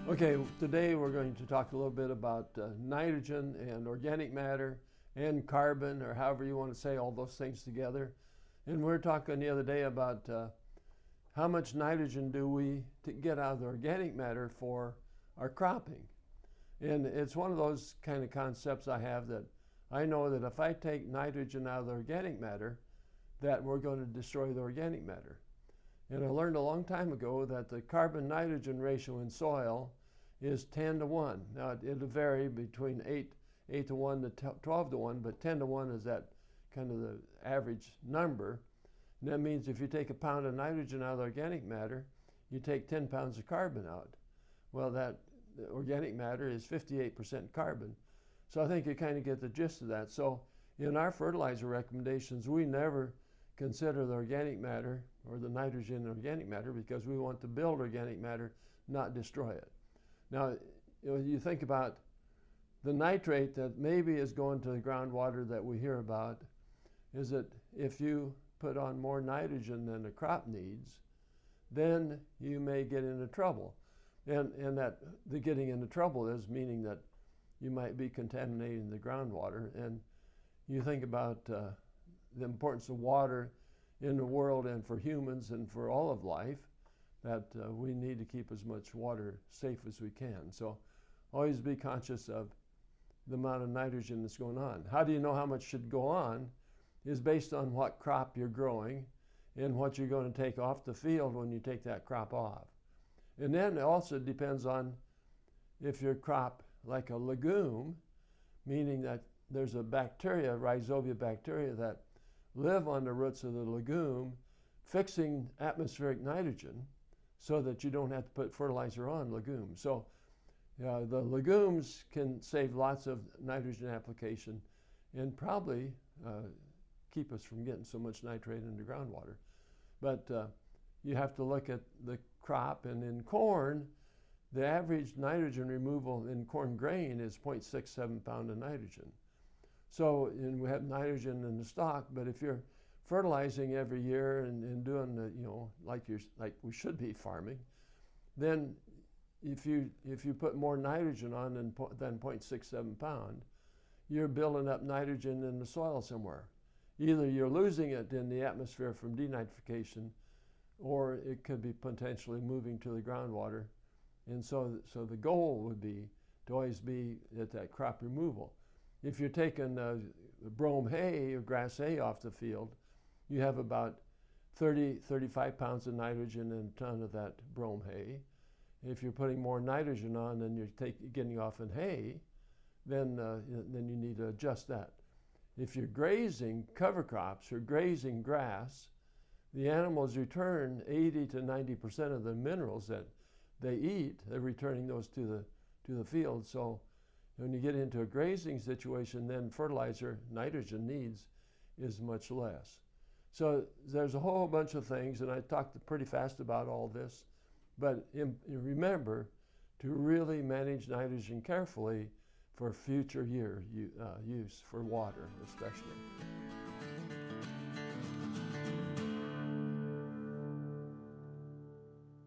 Okay, today we're going to talk a little bit about nitrogen and organic matter and carbon, or however you want to say all those things together. And we were talking the other day about how much nitrogen do we get out of the organic matter for our cropping. And it's one of those kind of concepts I have that I know that if I take nitrogen out of the organic matter, that we're going to destroy the organic matter. And I learned a long time ago that the carbon-nitrogen ratio in soil is 10 to 1. Now, it'll vary between 8 to 1 to 12 to 1, but 10 to 1 is that kind of the average number. And that means if you take a pound of nitrogen out of the organic matter, you take 10 pounds of carbon out. Well, that organic matter is 58% carbon. So I think you kind of get the gist of that. So in our fertilizer recommendations, we never consider the organic matter or the nitrogen in organic matter because we want to build organic matter, not destroy it. Now, you think about the nitrate that maybe is going to the groundwater that we hear about, is that if you put on more nitrogen than the crop needs, then you may get into trouble. And that the getting into trouble is meaning that you might be contaminating the groundwater. And you think about the importance of water in the world and for humans and for all of life, that we need to keep as much water safe as we can. So always be conscious of the amount of nitrogen that's going on. How do you know how much should go on is based on what crop you're growing and what you're going to take off the field when you take that crop off. And then it also depends on if your crop, like a legume, meaning that there's a bacteria, rhizobia bacteria, that live on the roots of the legume, fixing atmospheric nitrogen so that you don't have to put fertilizer on legumes. So the legumes can save lots of nitrogen application and probably keep us from getting so much nitrate into groundwater. But you have to look at the crop, and in corn, the average nitrogen removal in corn grain is 0.67 pound of nitrogen. So, and we have nitrogen in the stock, but if you're fertilizing every year and doing the, like we should be farming, then if you put more nitrogen on than 0.67 pound, you're building up nitrogen in the soil somewhere. Either you're losing it in the atmosphere from denitrification, or it could be potentially moving to the groundwater. And so the goal would be to always be at that crop removal. If you're taking brome hay or grass hay off the field, you have about 35 pounds of nitrogen in a ton of that brome hay. If you're putting more nitrogen on than you're getting off in hay, then you need to adjust that. If you're grazing cover crops or grazing grass, the animals return 80 to 90% of the minerals that they eat. They're returning those to the field. So when you get into a grazing situation, then fertilizer nitrogen needs is much less. So there's a whole bunch of things, and I talked pretty fast about all this, but remember to really manage nitrogen carefully for future year use, for water especially.